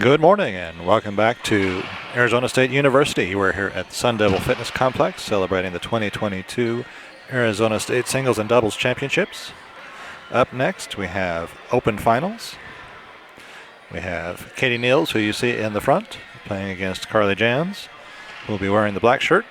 Good morning and welcome back to Arizona State University. We're here at the Sun Devil Fitness Complex celebrating the 2022 Arizona State Singles and Doubles Championships. Up next we have Open Finals. We have Katie Niels, who you see in the front, playing against Carlee Jansz, who will be wearing the black shirt.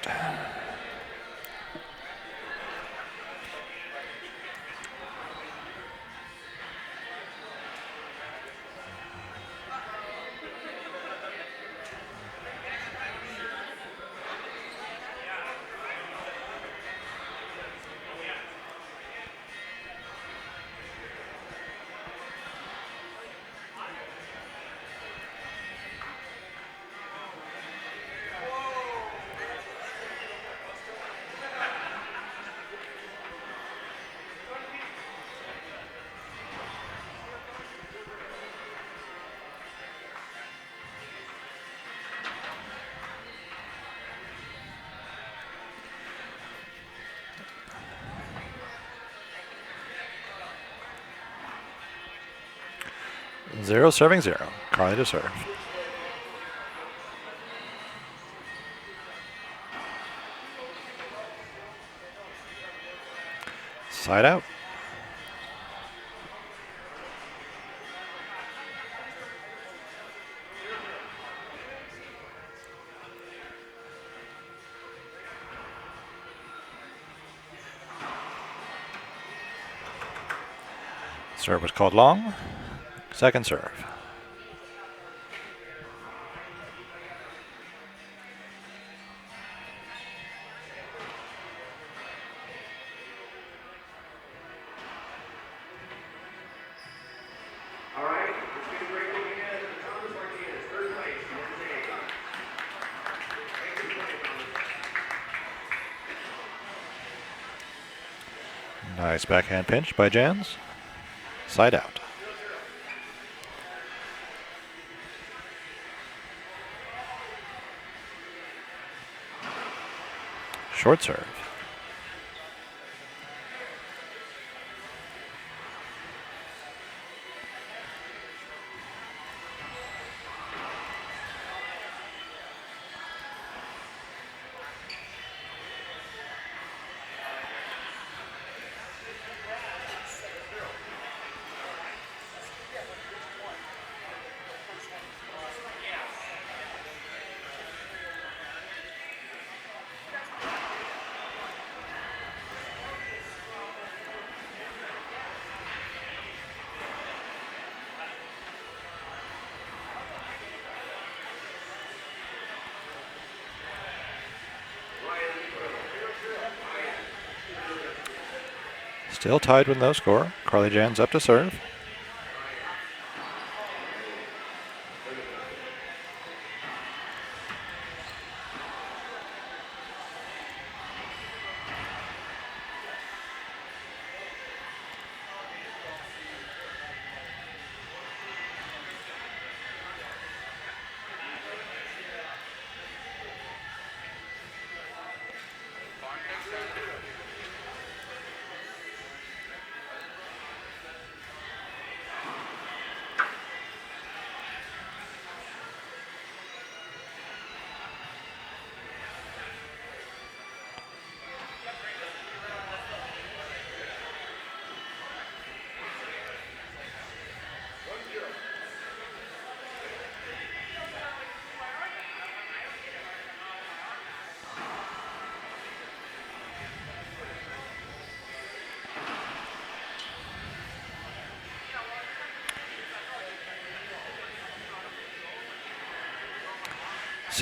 Zero serving zero. Carlee to serve. Side out. Serve was called long. Second serve. All right, it's been a great week ahead. Thomas Martinez, third place, USA. Thank you for playing, Thomas. Nice backhand pinch by Jansz. Side out. Short serve. Still tied with no score. Carlee Jansz up to serve.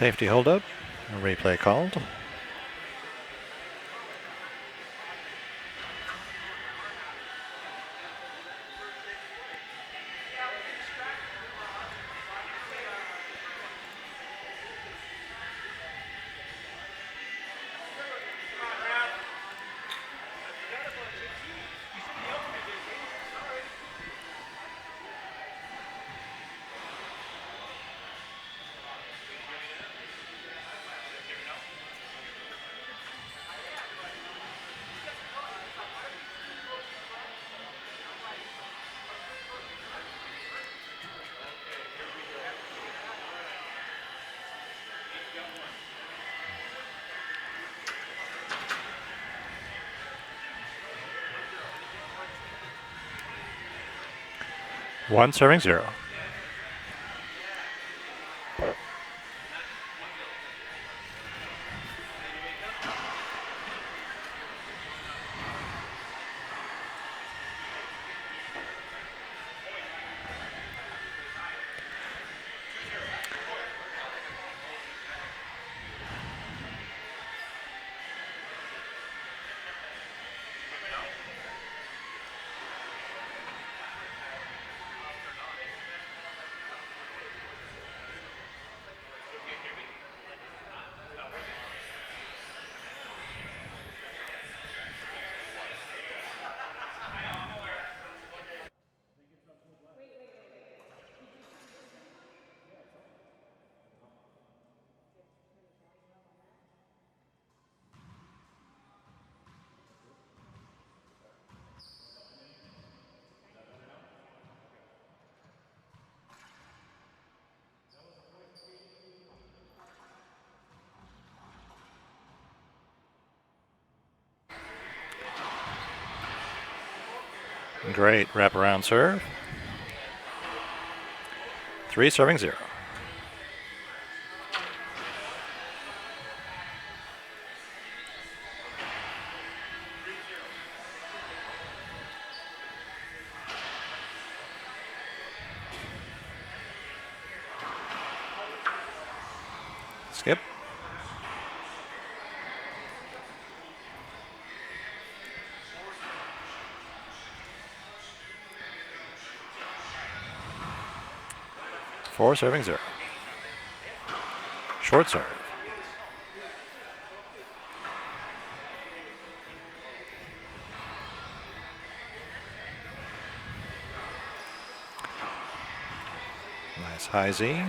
Safety holdup. A replay called. 1 serving 0. Great wraparound serve. 3 serving 0. Skip. Four serving 0. Short serve. Nice high Z.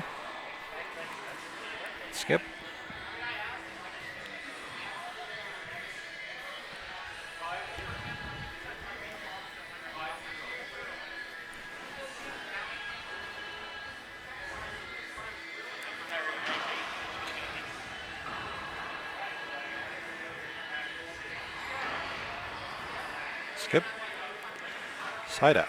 Skip. Skip. Side out.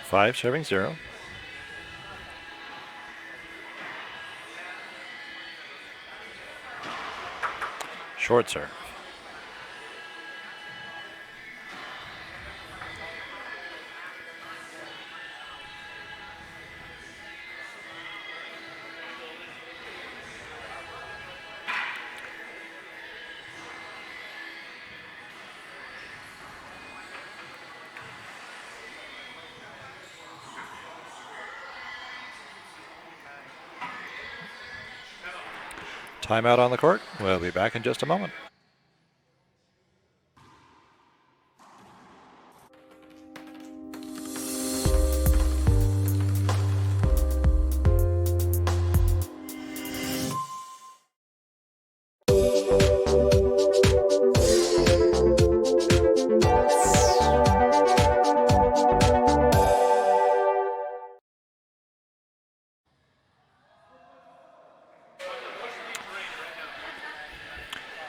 Five serving 0. Short serve. Timeout on the court. We'll be back in just a moment.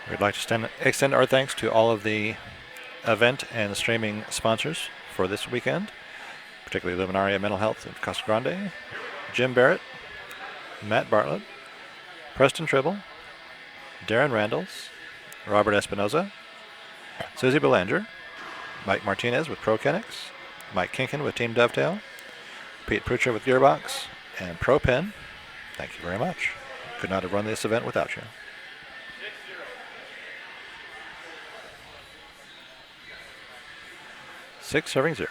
We'd like to extend our thanks to all of the event and streaming sponsors for this weekend, particularly Luminaria Mental Health of Casa Grande, Jim Barrett, Matt Bartlett, Preston Tribble, Darren Randalls, Robert Espinoza, Susie Belanger, Mike Martinez with ProKenix, Mike Kinkin with Team Dovetail, Pete Prucher with Gearbox, and ProPen. Thank you very much. Could not have run this event without you. Six serving 0.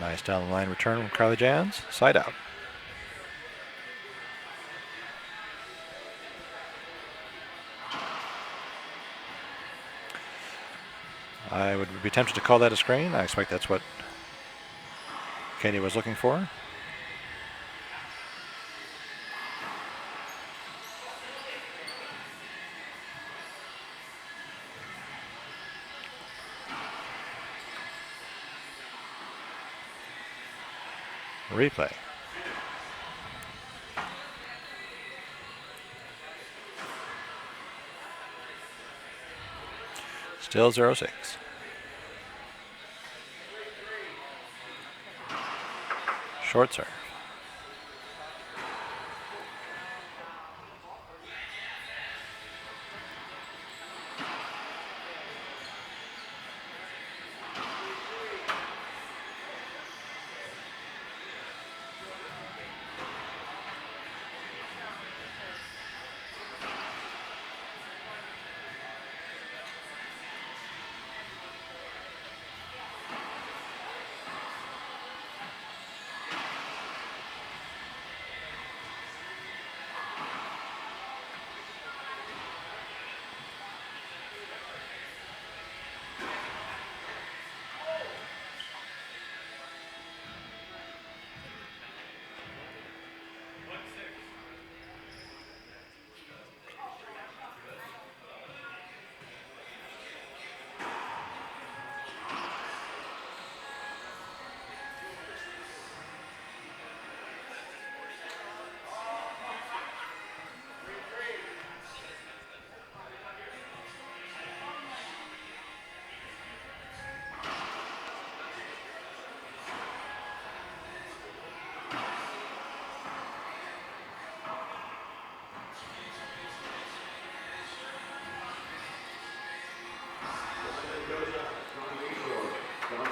Nice down the line return from Carlee Jansz. Side out. I would be tempted to call that a screen. I expect that's what Katie was looking for. Replay. Still 0-6. Short serve.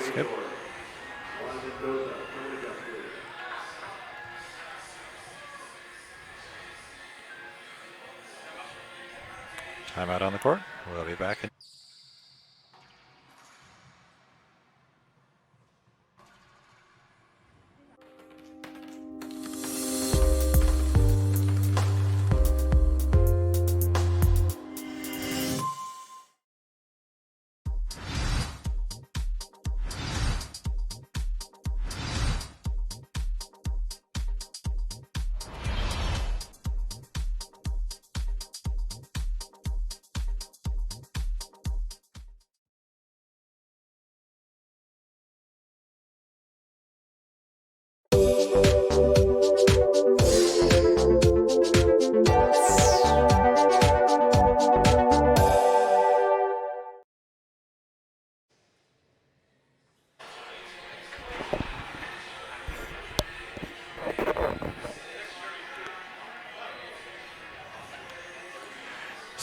Skip. Timeout on the court. We'll be back in.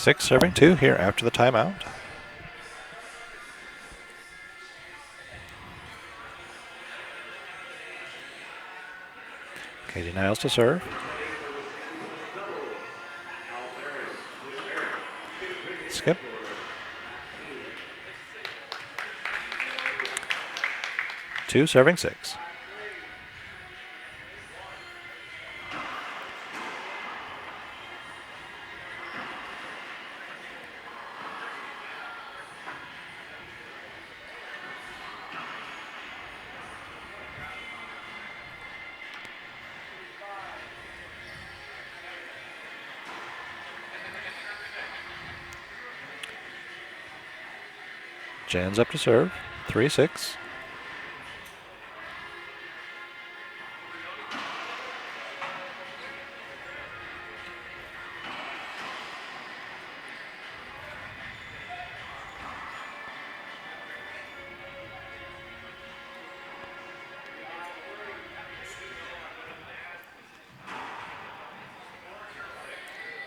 Six serving 2 here after the timeout. Katie Niles to serve. Skip. Two serving 6. Jansz up to serve. 3-6.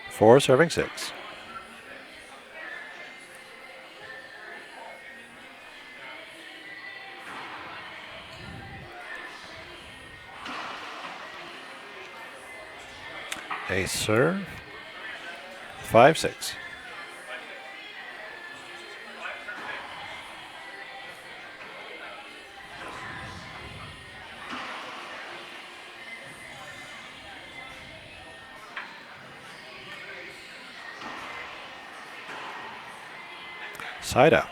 Four serving 6. Ace serve. 5-6. Side out.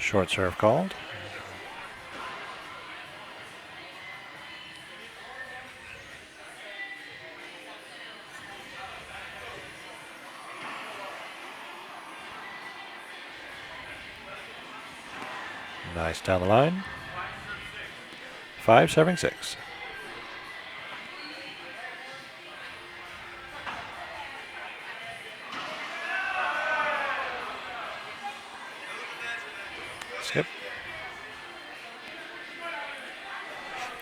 Short serve called. Nice down the line. 5 serving 6. Skip.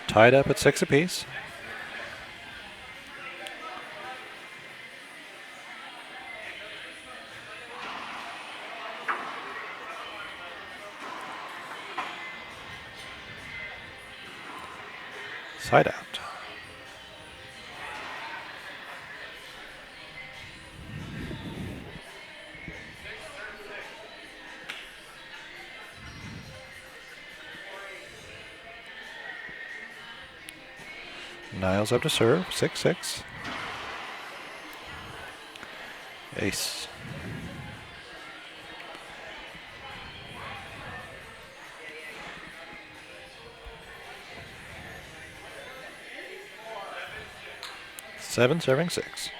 Tied up at 6 apiece. Side out. Niles up to serve, 6-6. Ace. Seven serving 6.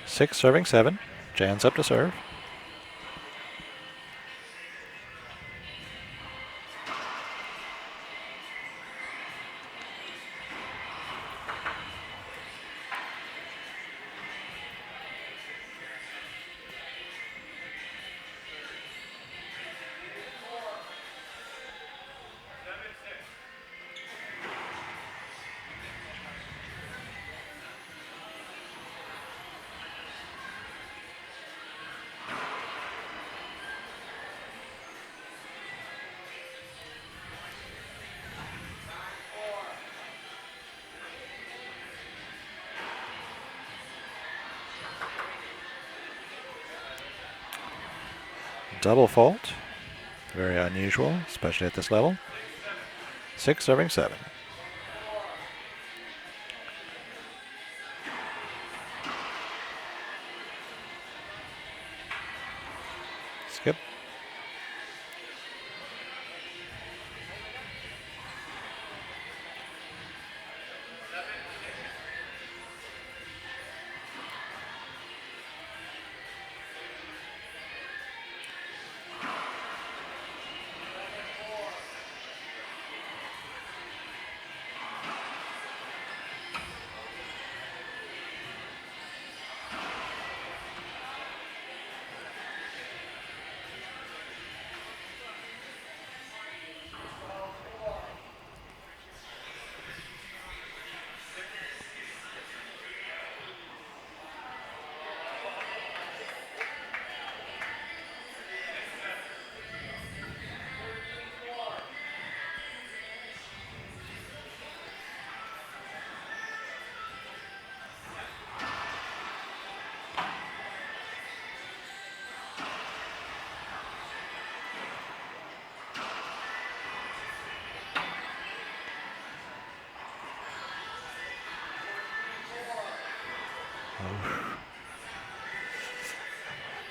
Six serving 7. Jansz up to serve. Double fault. Very unusual, especially at this level. 6 serving 7. Skip.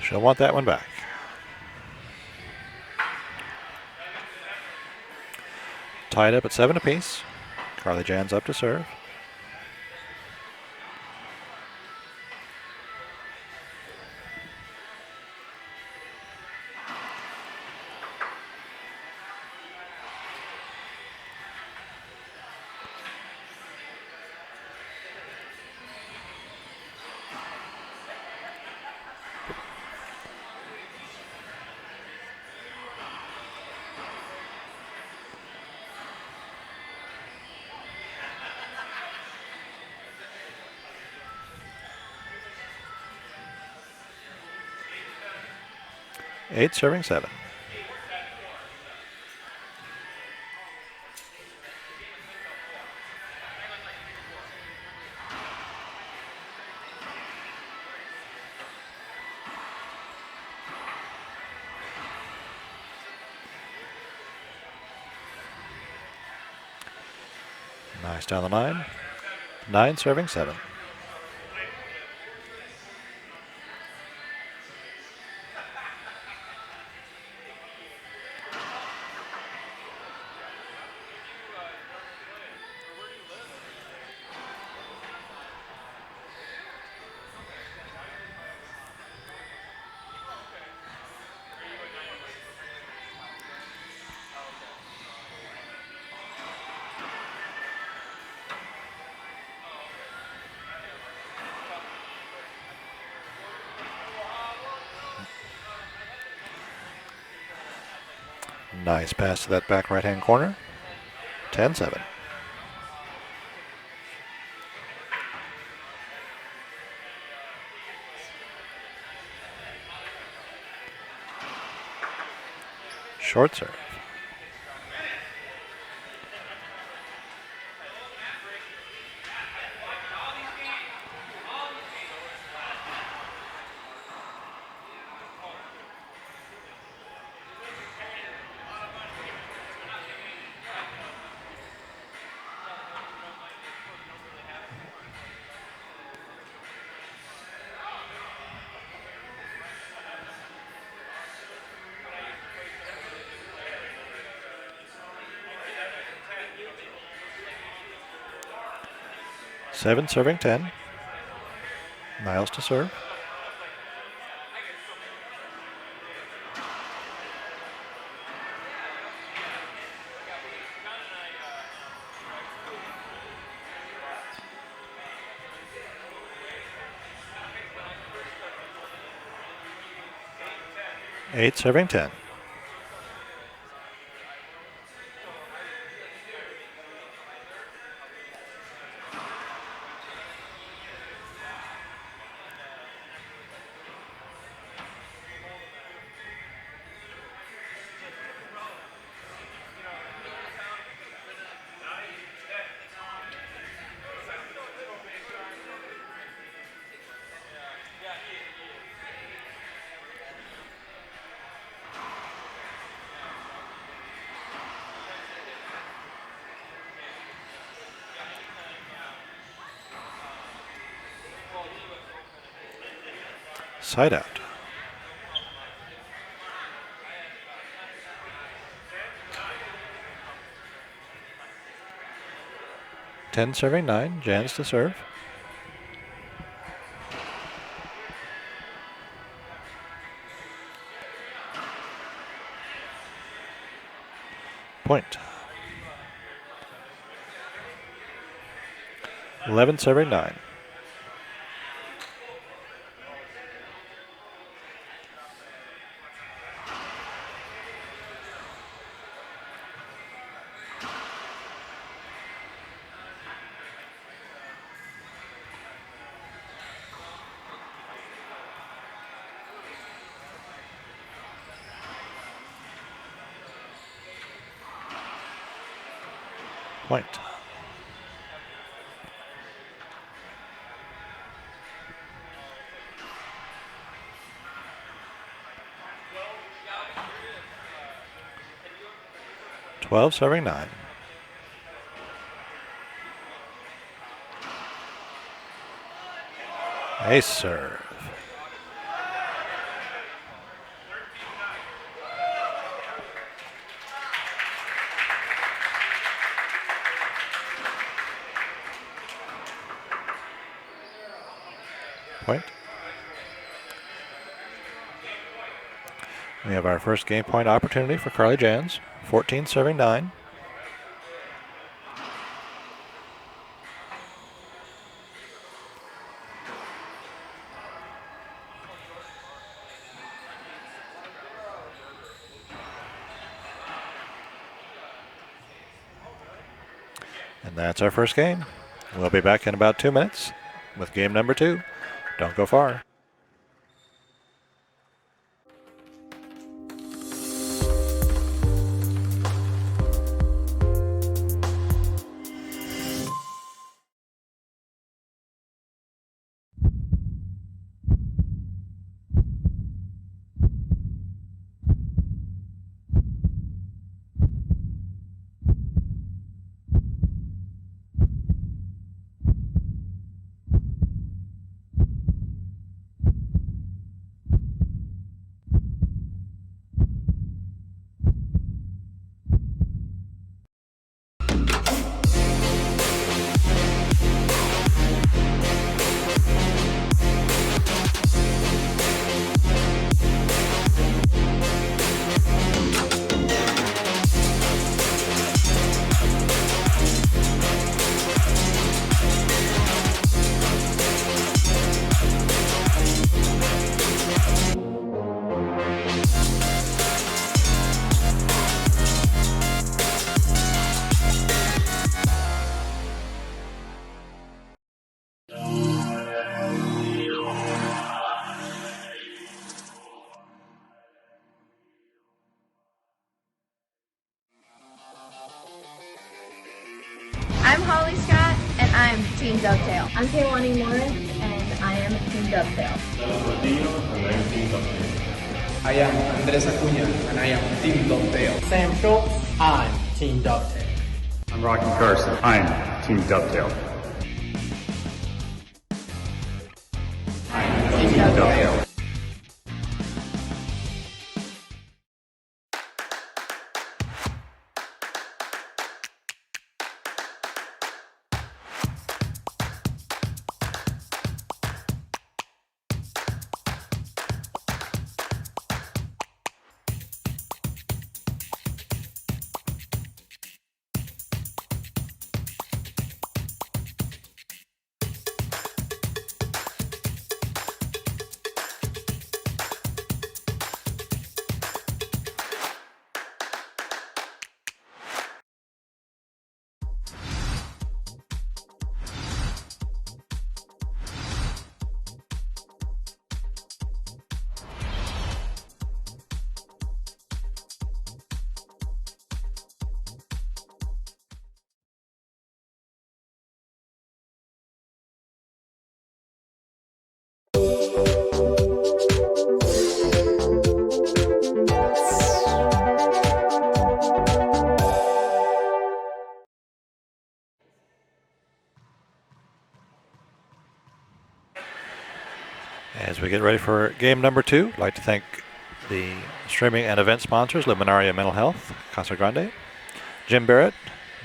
She'll want that one back. Tied up at 7 apiece. Carlee Jansz up to serve. Eight serving 7. Nice down the line. 9 serving 7. Nice pass to that back right-hand corner. 10-7. Short serve. Seven serving 10. Miles to serve. Eight serving 10. Side out. Ten serving 9. Jansz to serve. Point. 11 serving 9. Point. Twelve serving 9. Ace serve. Point. We have our first game point opportunity for Carlee Jansz. 14 serving 9. And that's our first game. We'll be back in about 2 minutes with game number 2. Don't go far. Team Dovetail. I'm Kaylani Morris, and I am Team Dovetail. I am Andres Acuña, and I am Team Dovetail. Sam Schultz, I'm Team Dovetail. I'm Rocky Carson. I'm Team Dovetail. Team Dovetail. As we get ready for game number 2, I'd like to thank the streaming and event sponsors, Luminaria Mental Health, Casa Grande, Jim Barrett,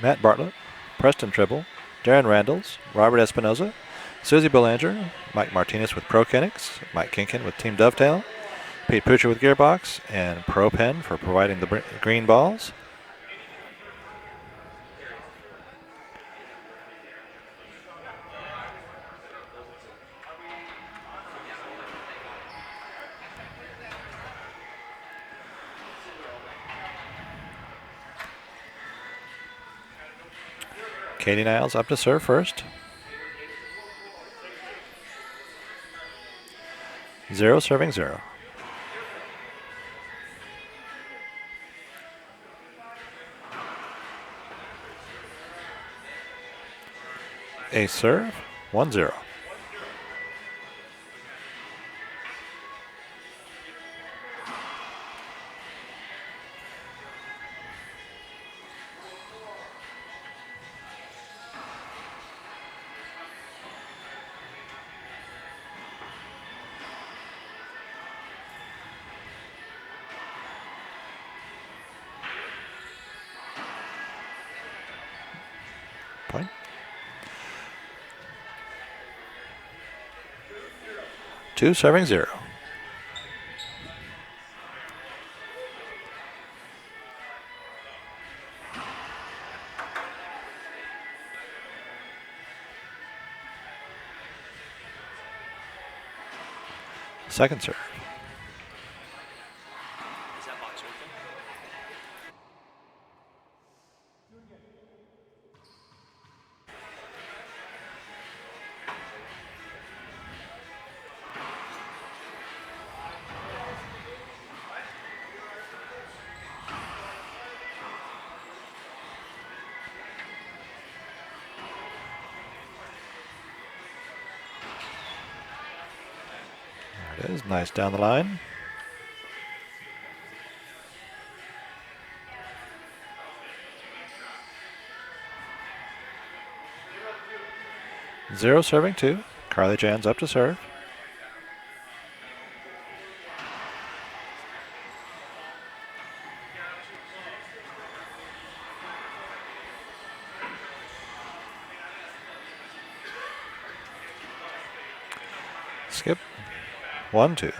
Matt Bartlett, Preston Tribble, Darren Randalls, Robert Espinoza, Susie Belanger, Mike Martinez with ProKinetics, Mike Kinkin with Team Dovetail, Pete Poocher with Gearbox, and ProPen for providing the green balls. Katie Niles up to serve first. 0 serving 0. A serve, 1-0. Point. Two serving 0. Second serve. There it is, nice down the line. Zero serving 2. Carlee Jansz up to serve. Skip. 1-2.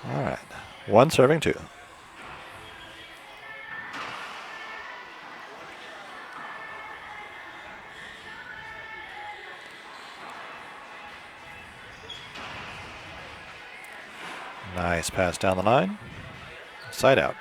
All right. 1 serving 2. Nice pass down the line. Side out.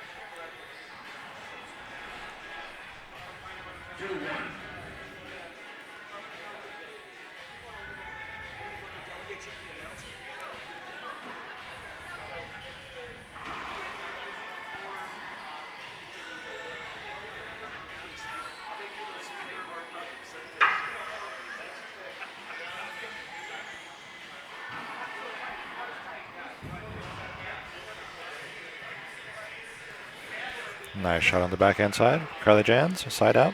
Nice shot on the backhand side. Carlee Jansz, side out.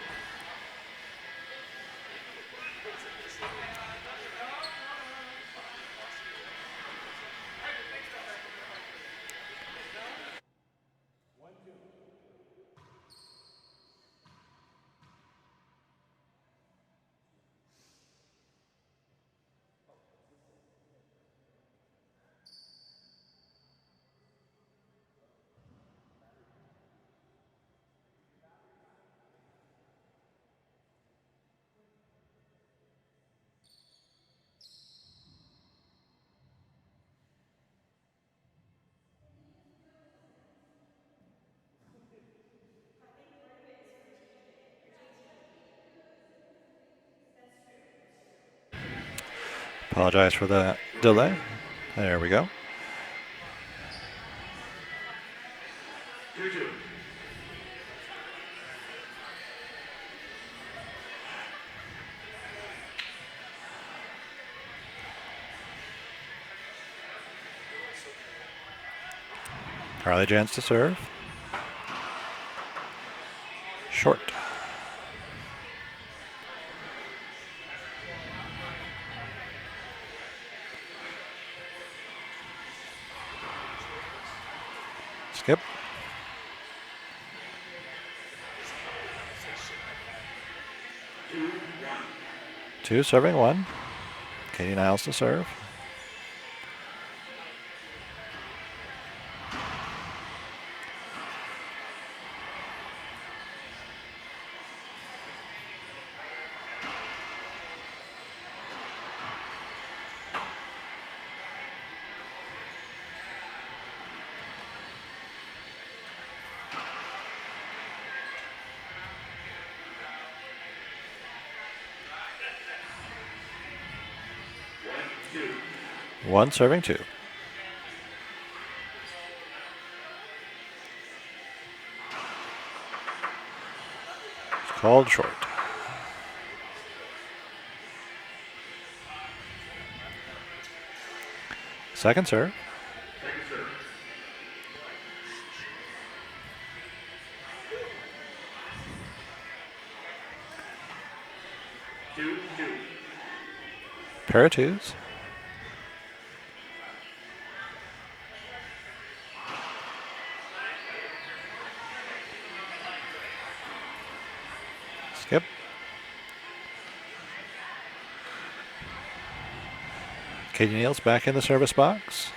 Apologize for the delay. There we go. 2-2. Carlee Jansz to serve. Short. Skip. 2 serving 1. Katie Niles to serve. One serving 2. It's called short. Second serve. Pair of twos. Skip. Katie Niles back in the service box.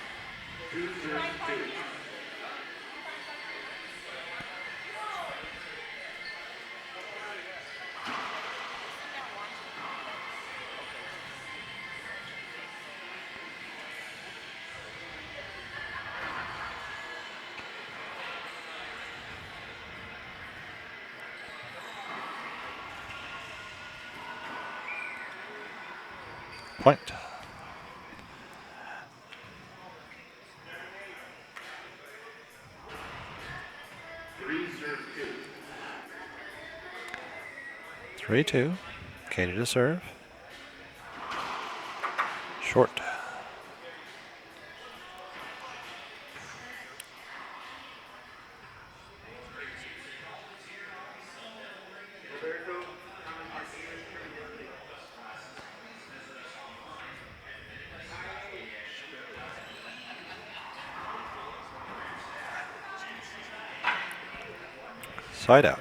Point. Three, 2. Katie to serve. Short. Side out.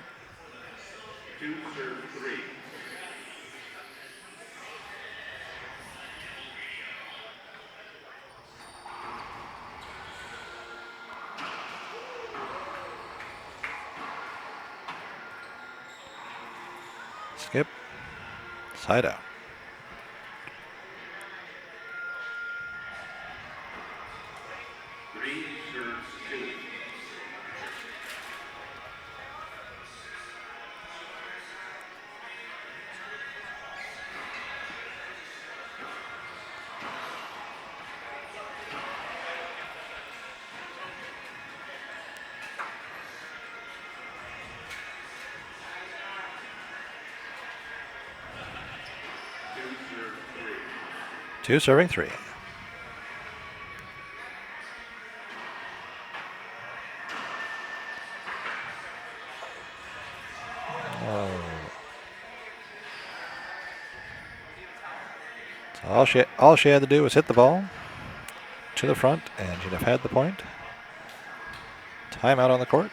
Skip. Side out. Three. 2 serving 3. So all she had to do was hit the ball to the front, and she'd have had the point. Timeout on the court.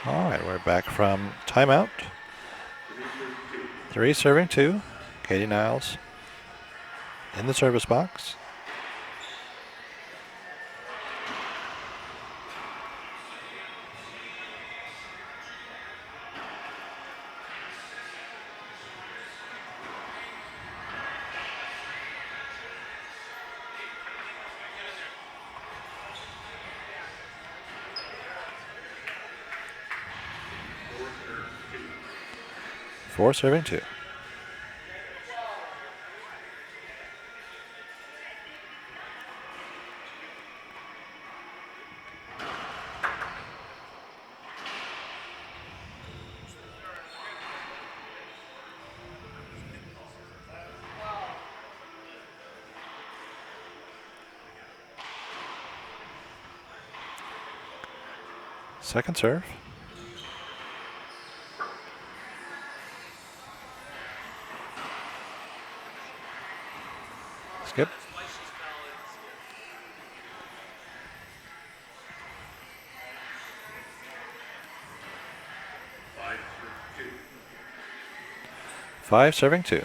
All right, we're back from timeout. 3 serving 2. Katie Niles in the service box. Four serving 2. Second serve. Skip. Five serving 2.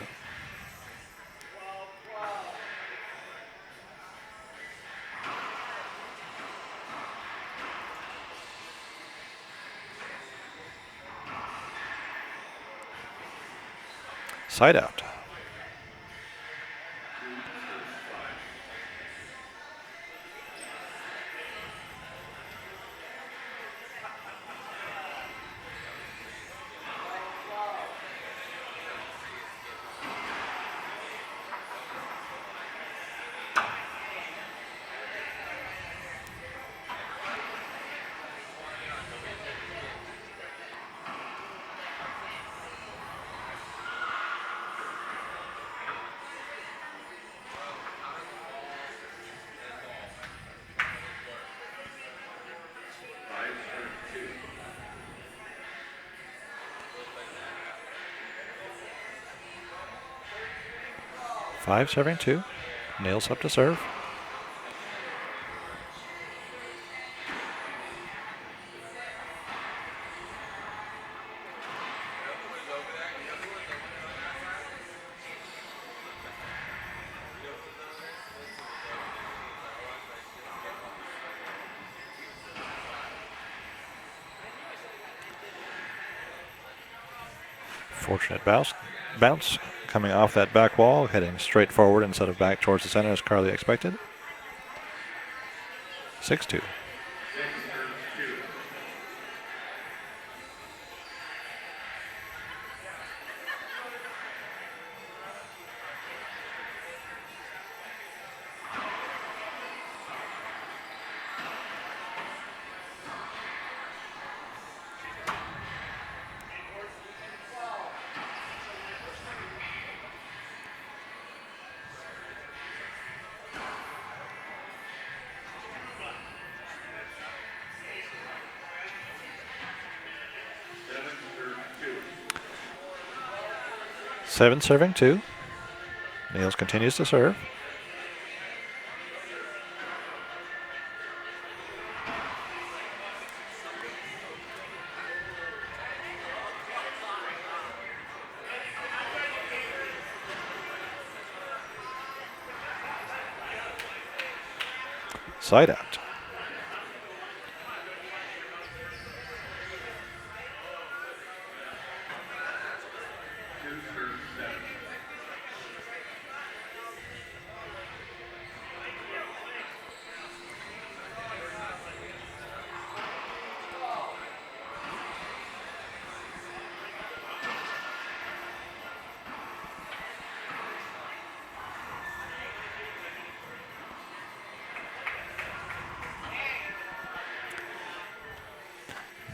Side out. Five serving 2. Nails up to serve. Fortunate bounce coming off that back wall, heading straight forward instead of back towards the center as Carlee expected. 6-2. 7 serving 2. Niels continues to serve. Side out.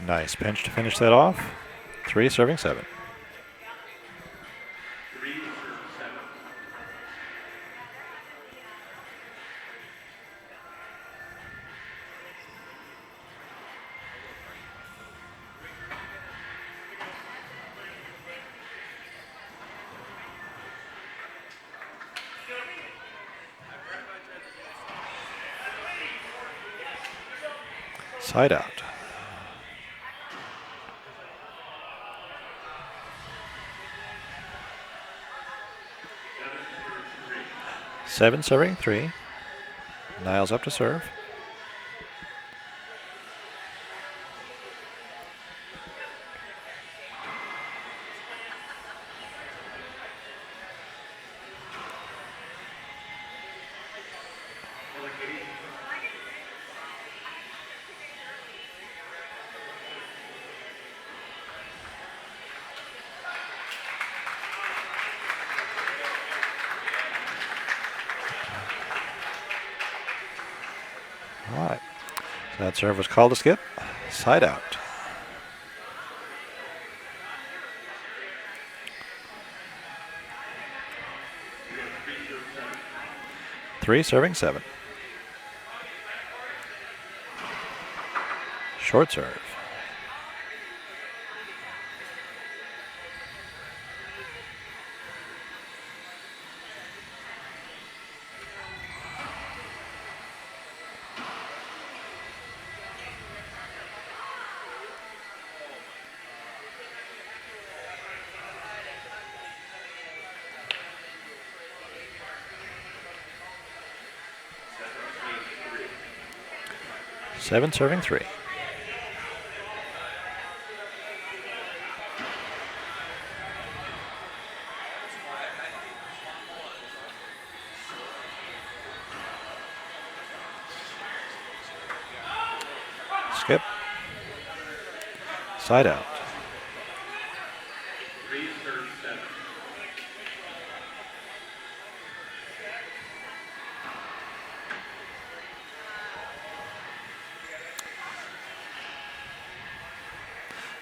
Nice pinch to finish that off. 3 serving 7. Side out. Seven serving 3. Niles up to serve. All right. So that serve was called a skip. Side out. Three serving 7. Short serve. Seven serving 3. Skip. Side out.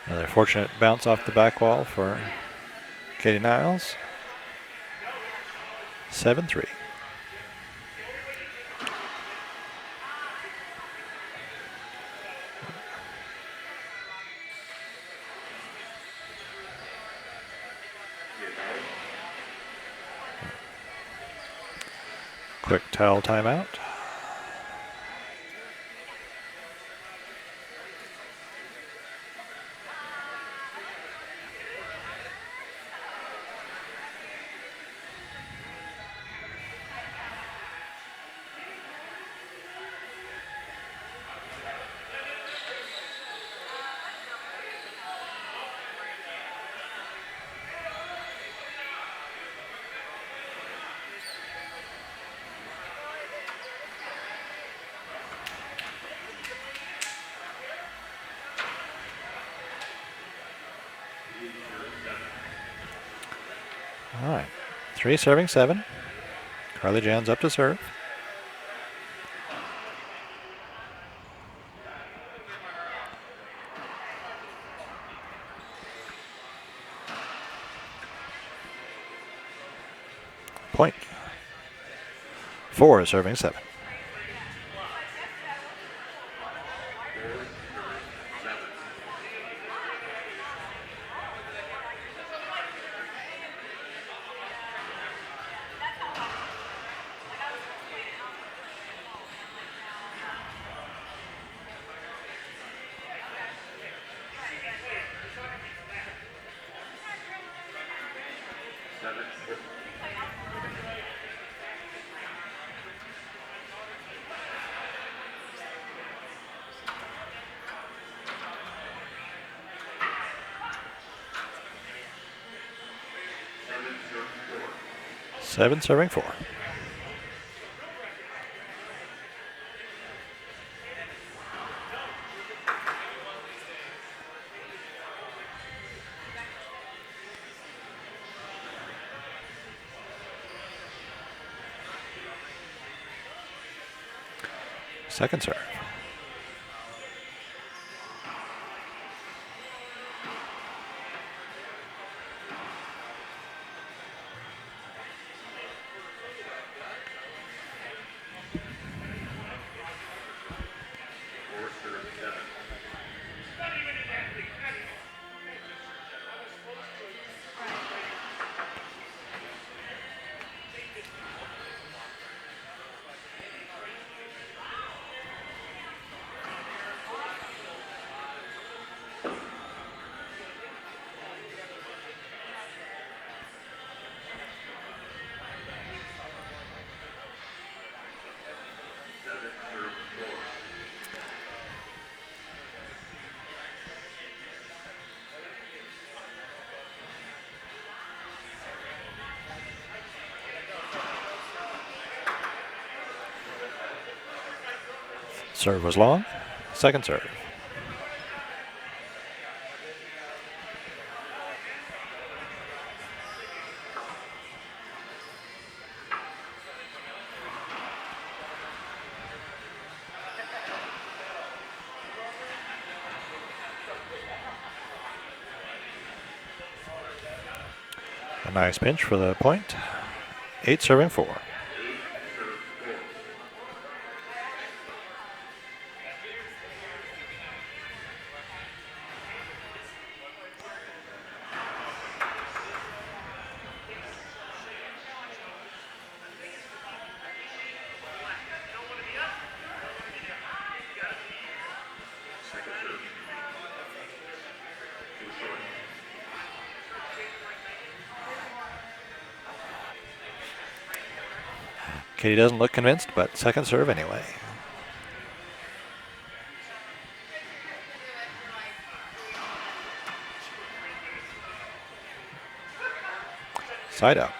Another fortunate bounce off the back wall for Katie Niles. 7-3. Quick towel timeout. All right. 3 serving 7. Carlee Jansz up to serve. Point. 4 serving 7. Seven serving 4. Second serve. Serve was long. Second serve. A nice pinch for the point. 8 serving 4. Katie doesn't look convinced, but second serve anyway. Side out.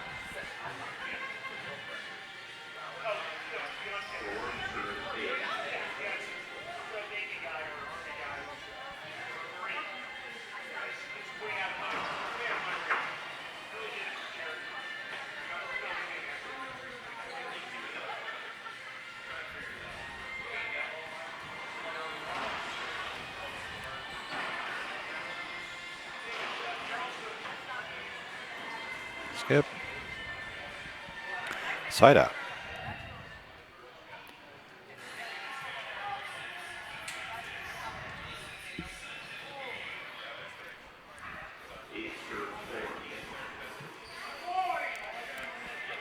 Skip. Side out.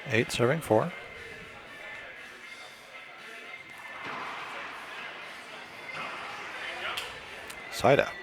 Eight serving 4. Side out.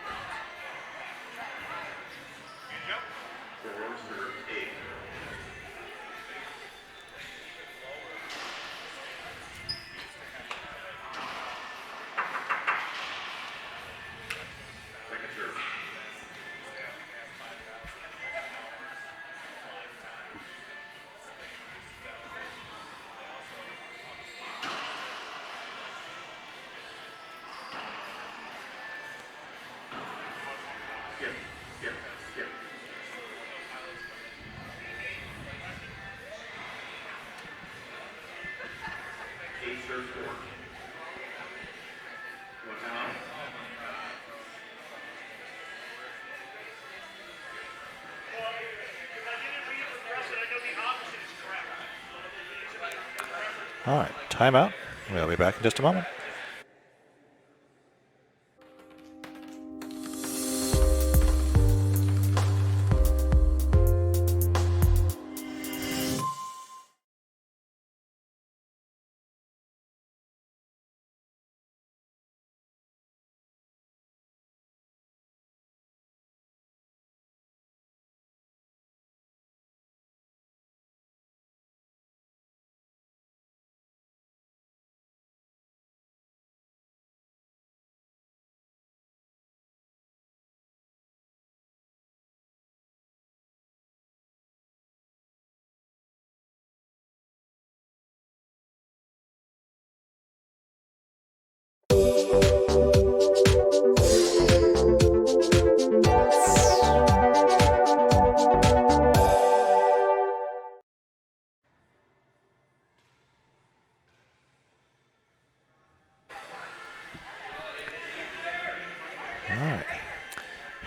All right, timeout. We'll be back in just a moment.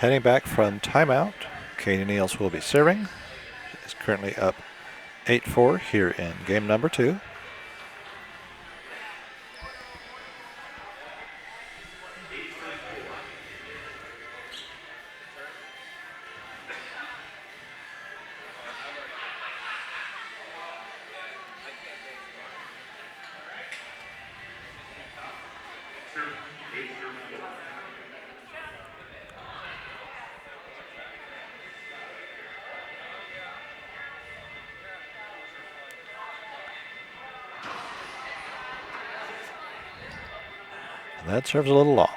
Heading back from timeout, Katie Niels will be serving. Is currently up 8-4 here in game number 2. And that serves a little long.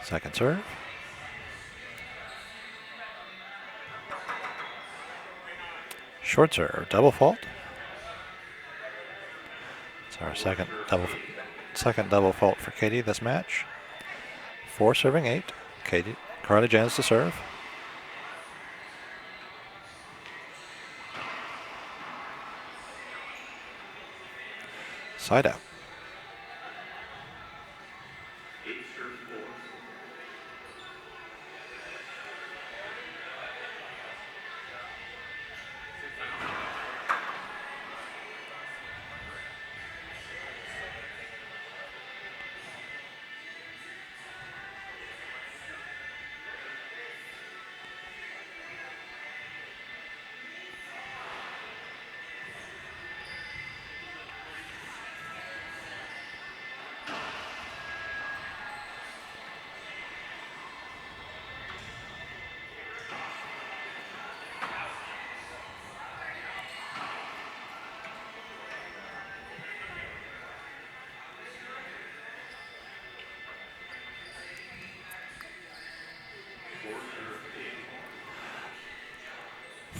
Second serve. Short serve, double fault. It's our second double fault for Katie this match. 4 serving 8. Carlee Jansz to serve. Side out.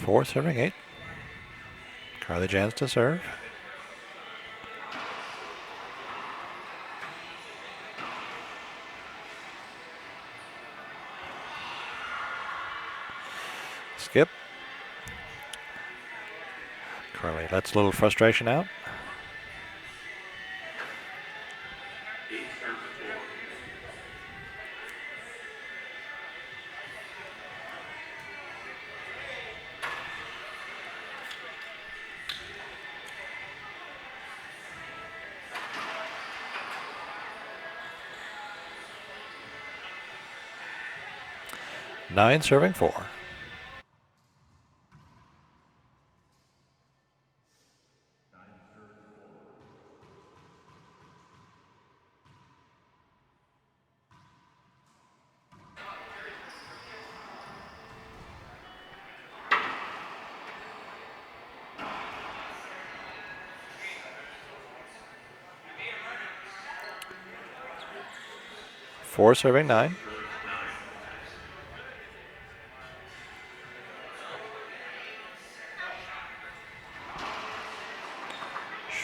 Four serving 8. Carlee Jansz to serve. Skip. Carlee lets a little frustration out. Nine serving 4. Four serving 9.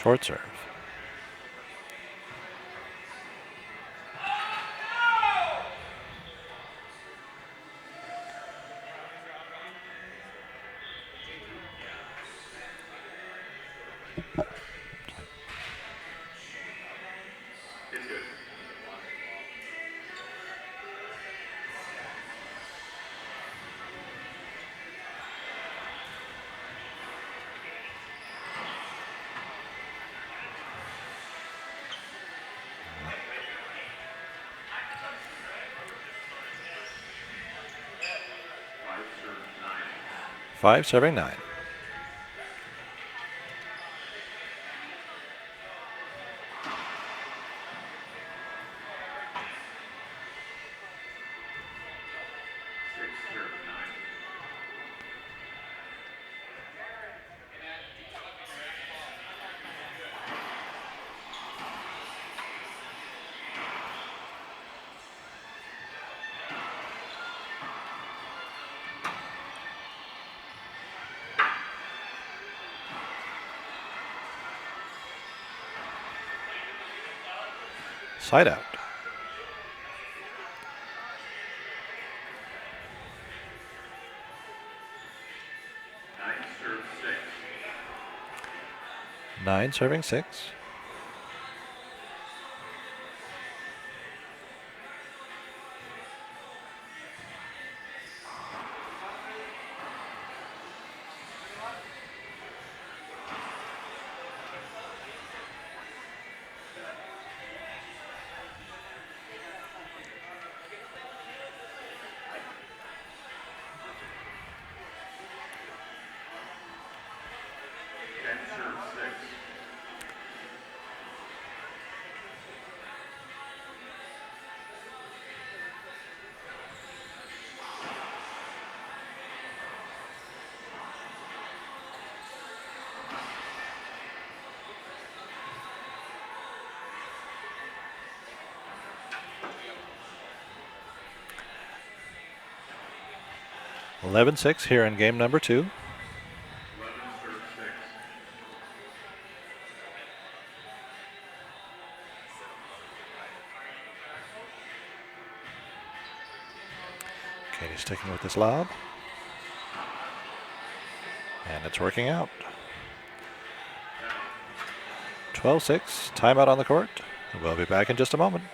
Short serve. Five serving 9. Side out. 9 serving 6. Eleven 6 here in game number 2. Katie sticking with this lob. And it's working out. 12-6, timeout on the court. We'll be back in just a moment.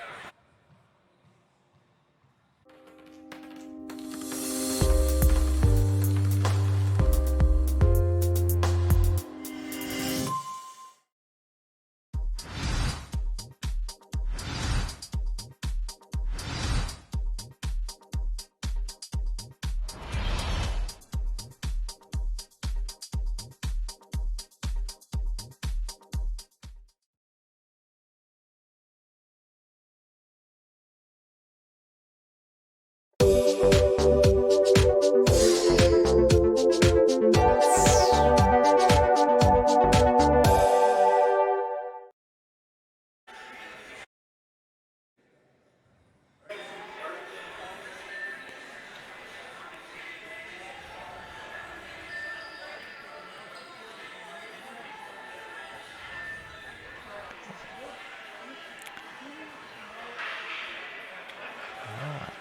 Ah.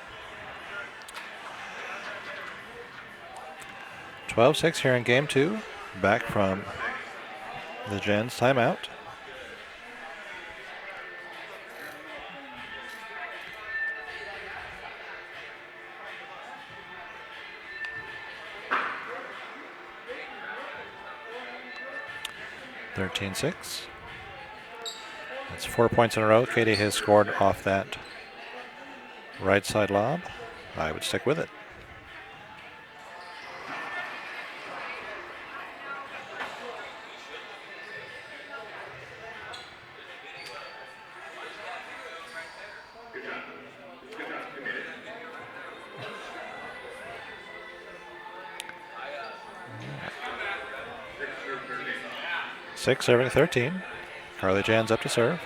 12-6 here in game 2. Back from the Jansz timeout. (13-6). That's 4 points in a row. Katie has scored off that right side lob. I would stick with it. Six serving 13. Carlee Jansz up to serve.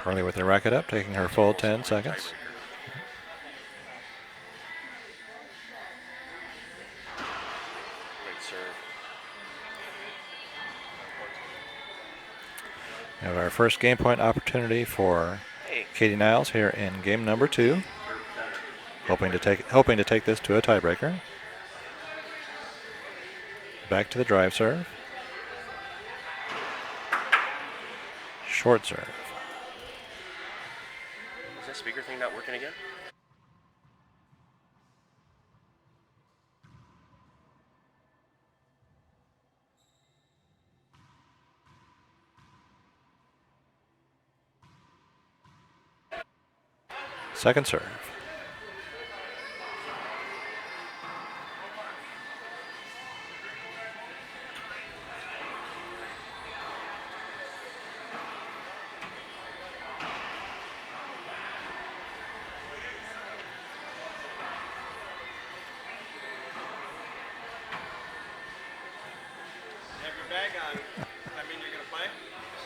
Carlee with her racket up, taking her full 10 seconds. Great serve. first game point opportunity for Katie Niles here in game number 2. Hoping to take this to a tiebreaker. Back to the drive serve. Short serve. Is that speaker thing not working again? Second serve.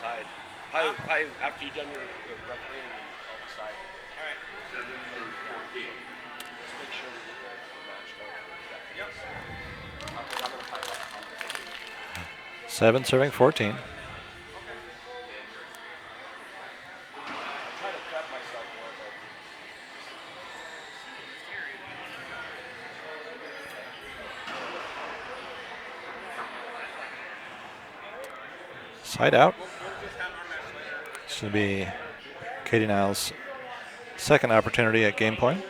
Side. Hi, after you've done your refereeing, I'll decide. All right. Let's make sure we get the match going. Yep. I'm going to find out. 7 serving 14. I'm trying to prep myself more, but Side out. This will be Katie Niles' second opportunity at game point.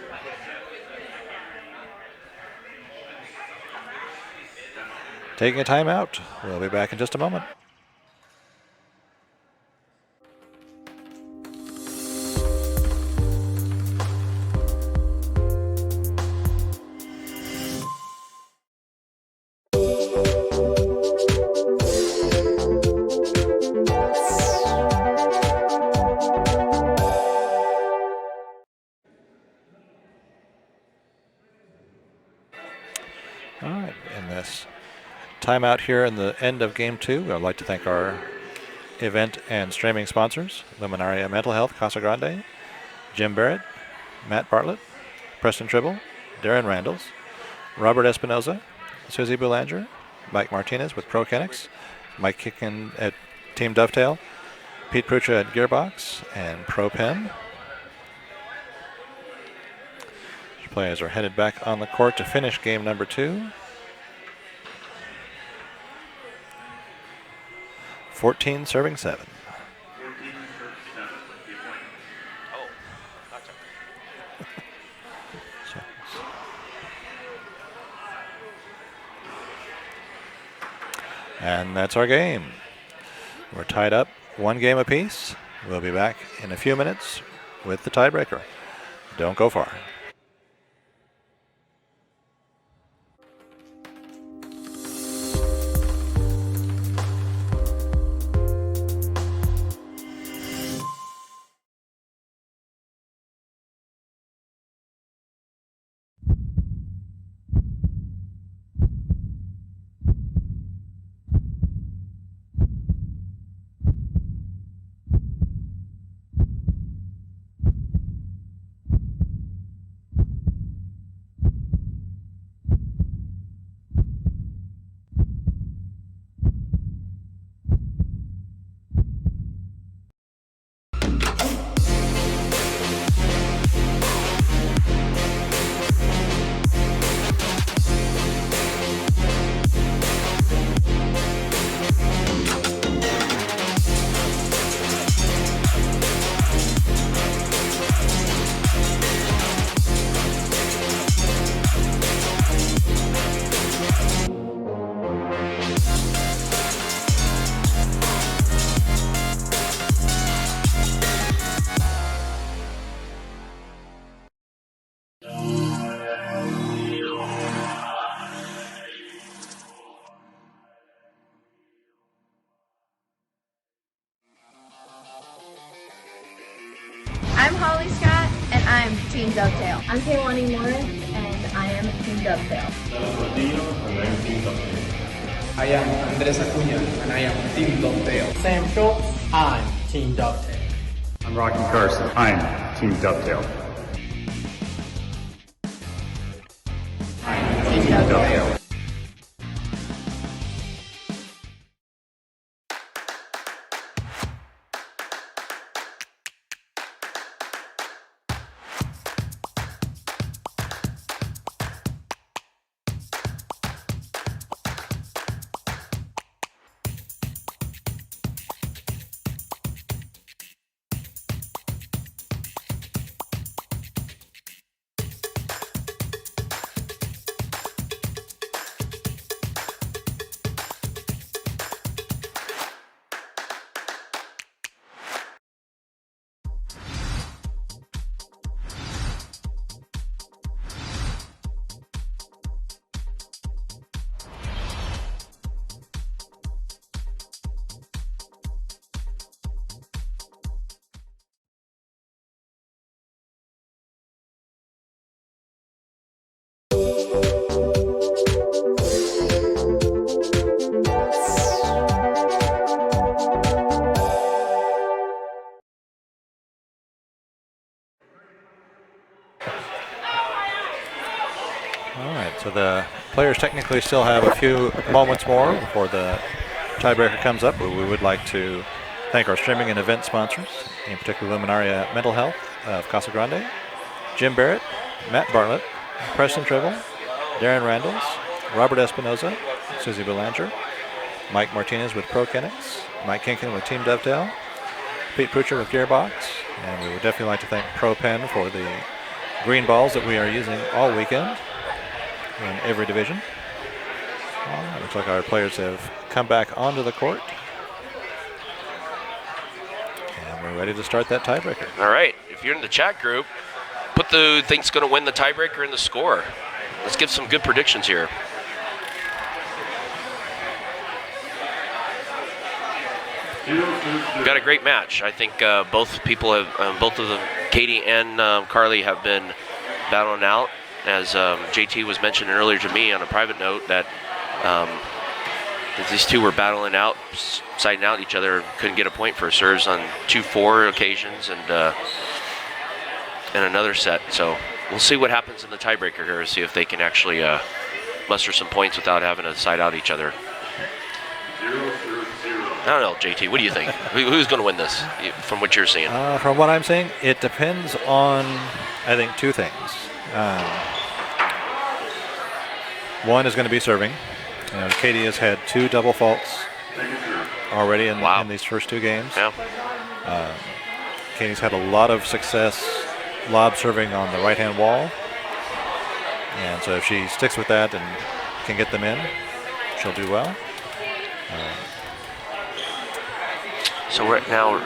Taking a timeout. We'll be back in just a moment. All right, in this timeout here in the end of game 2, I'd like to thank our event and streaming sponsors: Luminaria Mental Health, Casa Grande, Jim Barrett, Matt Bartlett, Preston Tribble, Darren Randalls, Robert Espinoza, Susie Boulanger, Mike Martinez with ProKenix, Mike Kicken at Team Dovetail, Pete Prucha at Gearbox, and ProPen. Players are headed back on the court to finish game number 2. 14 serving 7. oh, gotcha. And that's our game. We're tied up 1 game apiece. We'll be back in a few minutes with the tiebreaker. Don't go far. I'm Holly Scott, and I'm Team Dovetail. I'm Kaylani Morin, and I am Team Dovetail. I am Andres Acuña, and I am Team Dovetail. Sam Schultz, I'm Team Dovetail. I'm Rocky Carson. I'm Team Dovetail. Team Dovetail. So the players technically still have a few moments more before the tiebreaker comes up, but we would like to thank our streaming and event sponsors, in particular Luminaria Mental Health of Casa Grande, Jim Barrett, Matt Bartlett, Preston Tribble, Darren Randalls, Robert Espinoza, Susie Belanger, Mike Martinez with ProKinetics, Mike Kinkin with Team Dovetail, Pete Prucher with Gearbox, and we would definitely like to thank ProPen for the green balls that we are using all weekend in every division. Looks like our players have come back onto the court. And we're ready to start that tiebreaker. All right, if you're in the chat group, put the think's going to win the tiebreaker in the score. Let's give some good predictions here. We've got a great match. I think both of them, Katie and Carlee, have been battling out. As JT was mentioning earlier to me on a private note, that these two were battling out, siding out each other, couldn't get a point for serves on 2-4 occasions and another set. So we'll see what happens in the tiebreaker here, see if they can actually muster some points without having to side out each other. I don't know, JT, what do you think? Who's going to win this, from what you're seeing? From what I'm seeing, it depends on, I think, two things. One is going to be serving. Katie has had 2 double faults already in these first 2 games. Yeah. Katie's had a lot of success lob serving on the right-hand wall. And so if she sticks with that and can get them in, she'll do well. So right now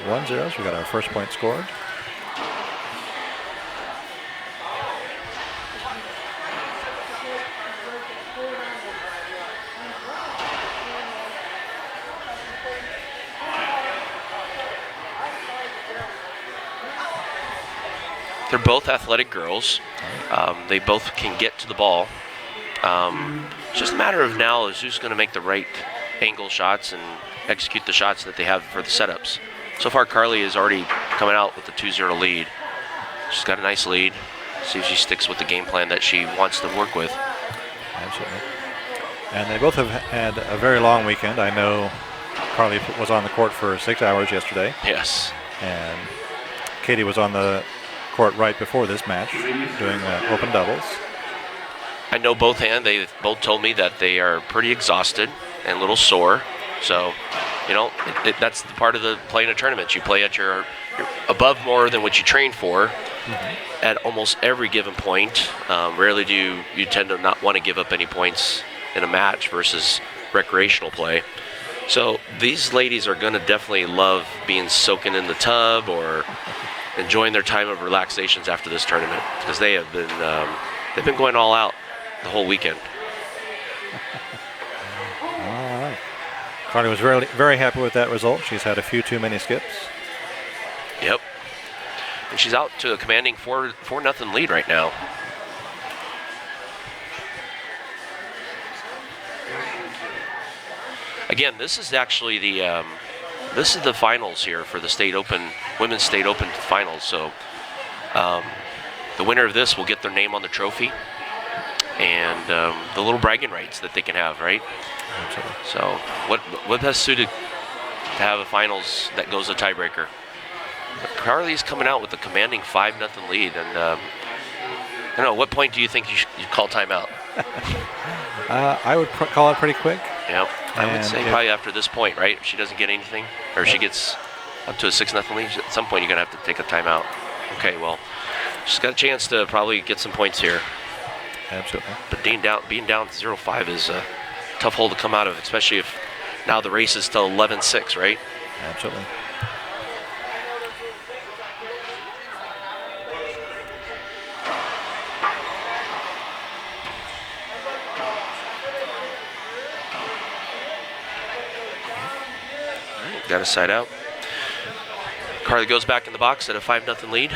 1-0, so we got our first point scored. they're both athletic girls. They both can get to the ball. It's just a matter of now is who's going to make the right angle shots and execute the shots that they have for the setups. So far, Carlee is already coming out with a 2-0 lead. She's got a nice lead. See if she sticks with the game plan that she wants to work with. Absolutely. And they both have had a very long weekend. I know Carlee was on the court for 6 hours yesterday. Yes. And Katie was on the court right before this match doing open doubles. I know both they both told me that they are pretty exhausted and a little sore. So, you know, that's the part of the playing a tournament. You play at your above more than what you train for at almost every given point. Rarely do you tend to not want to give up any points in a match versus recreational play. So these ladies are going to definitely love being soaking in the tub or enjoying their time of relaxations after this tournament, because they have been they've been going all out the whole weekend. All right. Carlee was very, very happy with that result. She's had a few too many skips. Yep. And she's out to a commanding 4-0 lead right now. Again, this is actually the finals here for the State Open, Women's State Open finals. So the winner of this will get their name on the trophy and the little bragging rights that they can have, right? Absolutely. So what best suited to have a finals that goes a tiebreaker? Carlee's coming out with a commanding 5-0 lead, and I don't know, what point do you think you call timeout? I would call it pretty quick. Yeah, I would say probably after this point, right? If she doesn't get anything, or she gets up to a 6-0 lead, at some point you're going to have to take a timeout. Okay, well, she's got a chance to probably get some points here. Absolutely. But being down 0-5 is a tough hole to come out of, especially if now the race is still 11-6, right? Absolutely. Got a side out. Carlee goes back in the box at a 5-0 lead.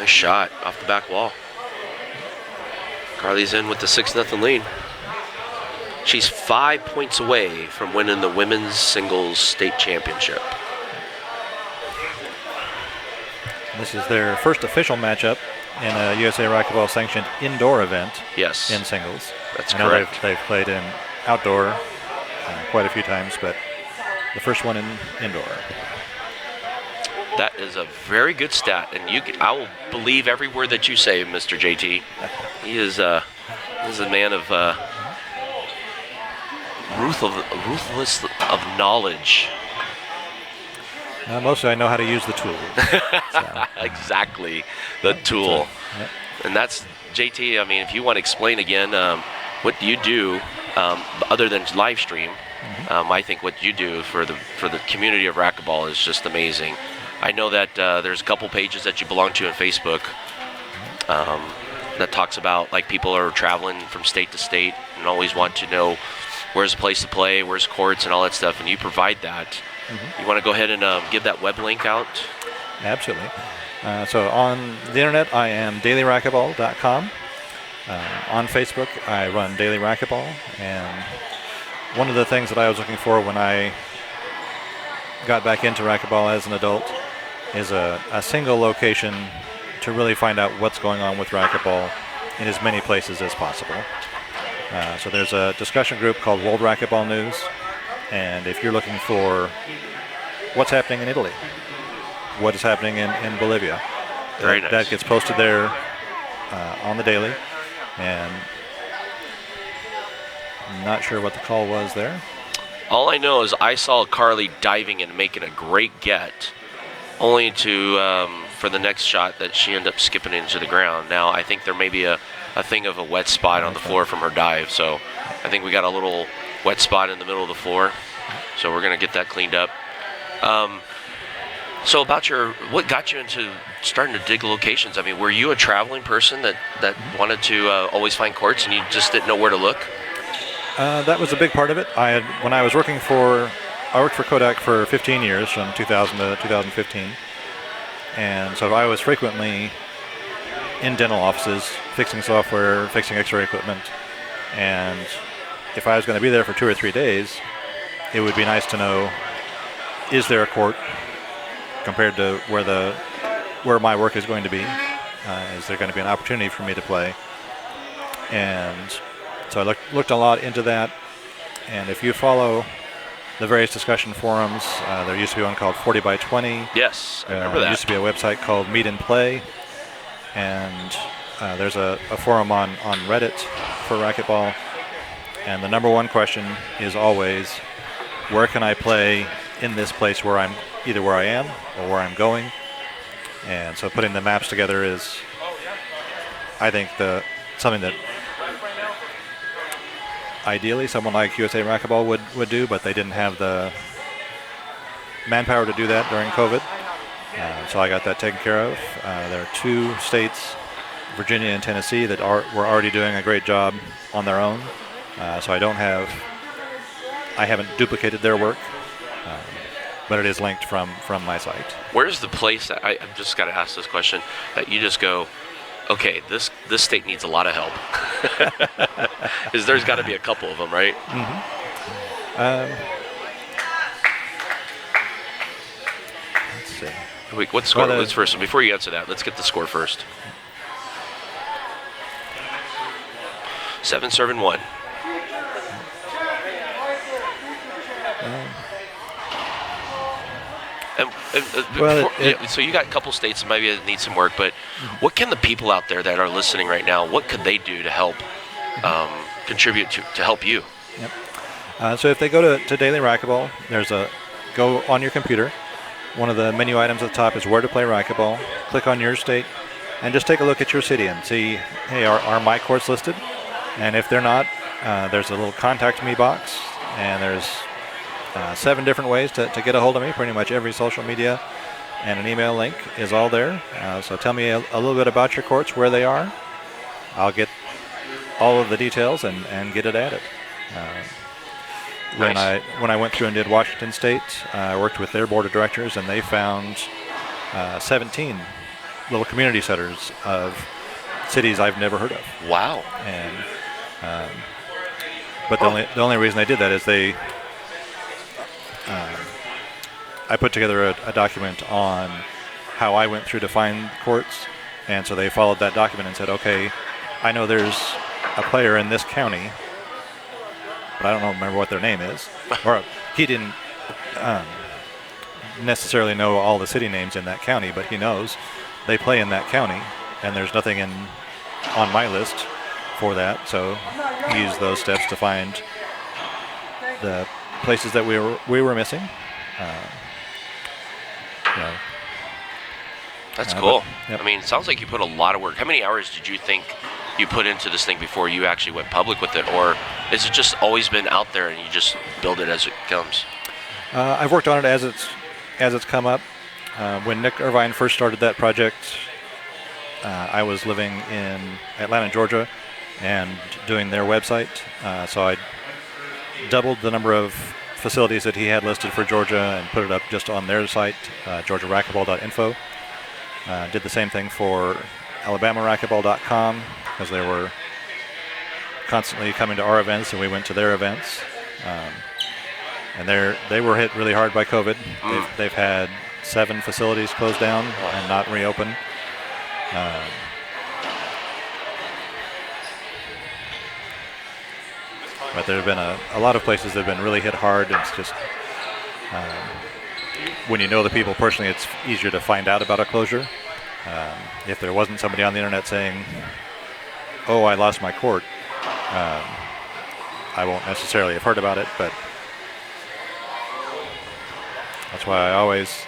Nice shot off the back wall. Carlee's in with the 6-0 lead. She's 5 points away from winning the women's singles state championship. This is their first official matchup in a USA Racquetball sanctioned indoor event. Yes. In singles. That's I know correct. They've played in outdoor quite a few times, but the first one in indoor. That is a very good stat, and I will believe every word that you say, Mr. JT. He is a man of ruthless of knowledge. Mostly I know how to use the tool. So. Exactly, the tool. Yep. And that's, JT, I mean, if you want to explain again what you do other than live stream, I think what you do for the community of racquetball is just amazing. I know that there's a couple pages that you belong to on Facebook that talks about, like, people are traveling from state to state and always want to know where's a place to play, where's courts and all that stuff, and you provide that. You want to go ahead and give that web link out? Absolutely. So on the internet, I am dailyracquetball.com. On Facebook, I run Daily Racquetball, and one of the things that I was looking for when I got back into racquetball as an adult is a single location to really find out what's going on with racquetball in as many places as possible. So there's a discussion group called World Racquetball News, and if you're looking for what's happening in Italy, what is happening in Bolivia, Very nice. that gets posted there on the daily, and I'm not sure what the call was there. All I know is I saw Carlee diving and making a great get, only to for the next shot that she ended up skipping into the ground. Now I think there may be a thing of a wet spot on the floor from her dive, so I think we got a little wet spot in the middle of the floor, so we're going to get that cleaned up. So about what got you into starting to dig locations? I mean, were you a traveling person that wanted to always find courts and you just didn't know where to look? That was a big part of it. I worked for Kodak for 15 years, from 2000 to 2015, and so I was frequently in dental offices, fixing software, fixing X-ray equipment, and if I was going to be there for 2 or 3 days, it would be nice to know, is there a court compared to where my work is going to be? Is there going to be an opportunity for me to play? And so I looked a lot into that, and if you follow the various discussion forums, there used to be one called 40 by 20. Yes, I remember that. There used to be a website called Meet and Play, and there's a forum on Reddit for racquetball, and the number one question is always, where can I play in this place where I'm either where I am or where I'm going? And so putting the maps together is, I think, something that ideally someone like USA Racquetball would do, but they didn't have the manpower to do that during COVID. So I got that taken care of. There are 2 states, Virginia and Tennessee, that were already doing a great job on their own. So I haven't duplicated their work, but it is linked from my site. Where's the place that I've just got to ask this question that you just go, okay, this state needs a lot of help? Because there's got to be a couple of them, right? Let's see. Wait, what score was first? Before you answer that, let's get the score first. 7-1. So you got a couple states that maybe need some work, but what can the people out there that are listening right now, what could they do to help contribute to help you? Yep. So if they go to Daily Racquetball, go on your computer. One of the menu items at the top is where to play racquetball. Click on your state and just take a look at your city and see, hey, are my courts listed? And if they're not, there's a little contact me box, and there's 7 different ways to get a hold of me. Pretty much every social media and an email link is all there. So tell me a little bit about your courts, where they are. I'll get all of the details and get it added. Nice. When I went through and did Washington State, I worked with their board of directors, and they found 17 little community centers of cities I've never heard of. Wow. And but the only reason they did that is I put together a document on how I went through to find courts, and so they followed that document and said, okay, I know there's a player in this county, but I don't remember what their name is. Or he didn't necessarily know all the city names in that county, but he knows they play in that county, and there's nothing on my list for that. So he used those steps to find the places that we were missing. That's cool. Yep. I mean, it sounds like you put a lot of work. How many hours did you think you put into this thing before you actually went public with it? Or has it just always been out there and you just build it as it comes? I've worked on it as it's come up. When Nick Irvine first started that project, I was living in Atlanta, Georgia, and doing their website. So I doubled the number of facilities that he had listed for Georgia and put it up just on their site, georgiaracquetball.info. Did the same thing for alabamaracquetball.com, because they were constantly coming to our events and we went to their events. And they were hit really hard by COVID. They've had 7 facilities closed down and not reopen. But there have been a lot of places that have been really hit hard. It's just when you know the people personally, it's easier to find out about a closure. If there wasn't somebody on the internet saying, "Oh, I lost my court," I won't necessarily have heard about it. But that's why I always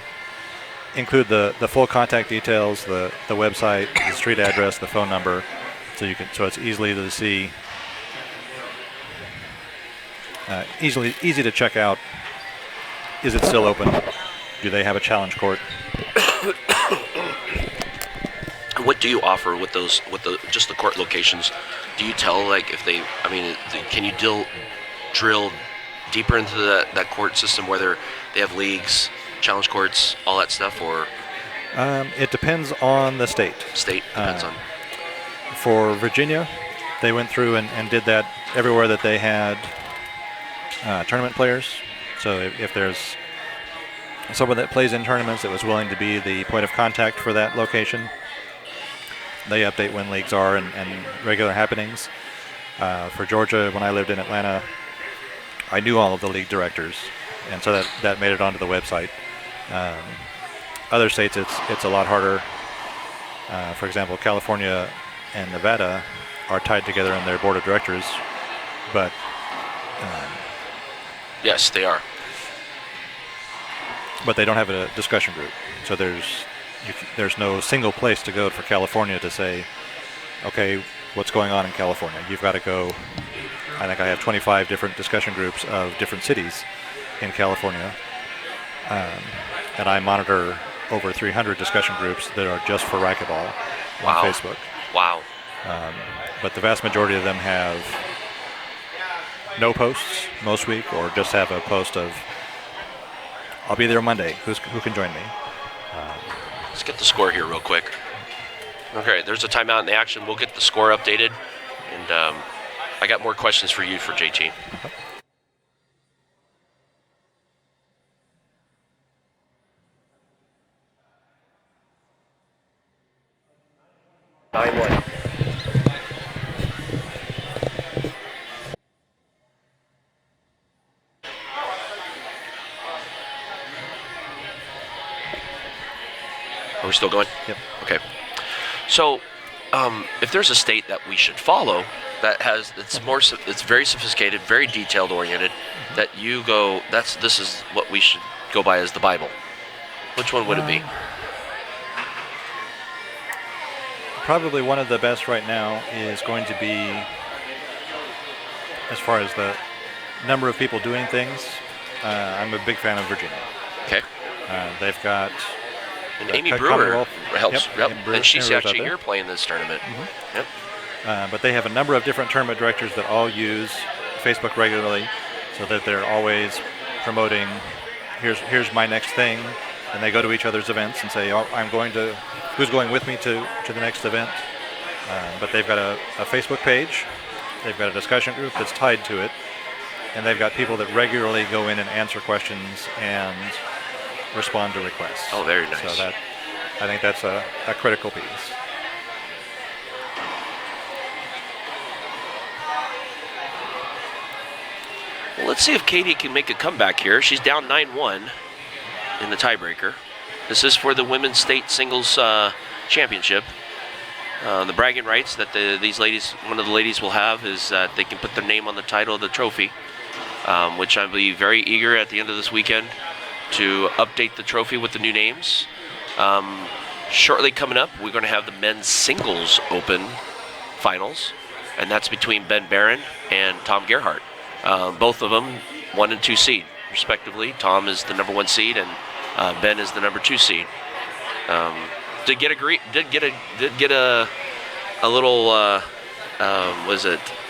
include the full contact details, the website, the street address, the phone number, so it's easily to see, easy to check out. Is it still open? Do they have a challenge court? What do you offer with just the court locations? Do you tell, like, if they, I mean, can you drill deeper into that court system, whether they have leagues, challenge courts, all that stuff, or? It depends on the state. State depends on. For Virginia, they went through and did that everywhere that they had tournament players. So if there's someone that plays in tournaments that was willing to be the point of contact for that location, they update when leagues are and regular happenings. For Georgia, when I lived in Atlanta, I knew all of the league directors, and so that made it onto the website. Other states, it's a lot harder. For example, California and Nevada are tied together in their board of directors, but yes, they are. But they don't have a discussion group, so there's no single place to go for California to say, okay, what's going on in California? You've got to go. I think I have 25 different discussion groups of different cities in California, and I monitor over 300 discussion groups that are just for racquetball on Facebook. Wow. But the vast majority of them have no posts most week, or just have a post of, I'll be there Monday. Who can join me? Let's get the score here real quick. Okay, there's a timeout in the action. We'll get the score updated, and I got more questions for you for JT. Are we still going? Yep. Okay. So, if there's a state that we should follow that has it's very sophisticated, very detailed oriented, that you go, this is what we should go by as the Bible, which one would it be? Probably one of the best right now is going to be, as far as the number of people doing things, I'm a big fan of Virginia. Okay. They've got... And Amy Brewer helps. Yep. And she's actually here playing this tournament. Mm-hmm. Yep. But they have a number of different tournament directors that all use Facebook regularly, so that they're always promoting, here's my next thing, and they go to each other's events and say, oh, who's going with me to the next event? But they've got a Facebook page, they've got a discussion group that's tied to it, and they've got people that regularly go in and answer questions and respond to requests. Oh, very nice. So I think that's a critical piece. Well, let's see if Katie can make a comeback here. She's down 9-1 in the tiebreaker. This is for the women's state singles championship. The bragging rights that one of the ladies will have is that they can put their name on the title of the trophy, which I'll be very eager at the end of this weekend to update the trophy with the new names. Shortly coming up, we're going to have the men's singles open finals, and that's between Ben Barron and Tom Gerhardt. Both of them 1 and 2 seed, respectively. Tom is the number 1 seed, and Ben is the number 2 seed. Did get a little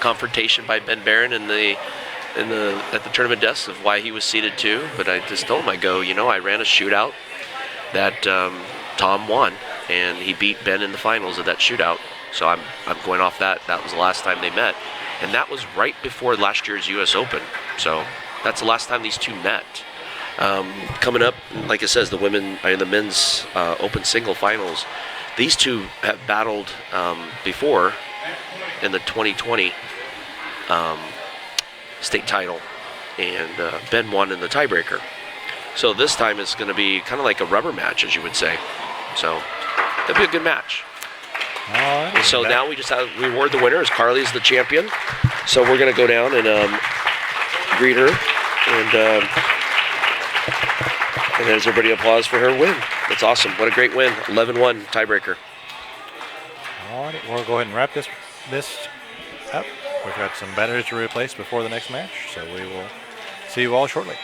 confrontation by Ben Barron at the tournament desk of why he was seeded 2, but I just told him, I ran a shootout that Tom won, and he beat Ben in the finals of that shootout. So I'm going off that. That was the last time they met, and that was right before last year's U.S. Open. So that's the last time these two met. Coming up, like it says, the men's open single finals. These two have battled before in the 2020 state title, and Ben won in the tiebreaker. So this time it's going to be kind of like a rubber match, as you would say. So it'll be a good match. And so now we just have reward the winner as Carlee is the champion. So we're going to go down and greet her, and there's everybody applause for her win. That's awesome. What a great win. 11-1 tiebreaker. All right, we'll go ahead and wrap this up. We've got some batteries to replace before the next match, so we will see you all shortly.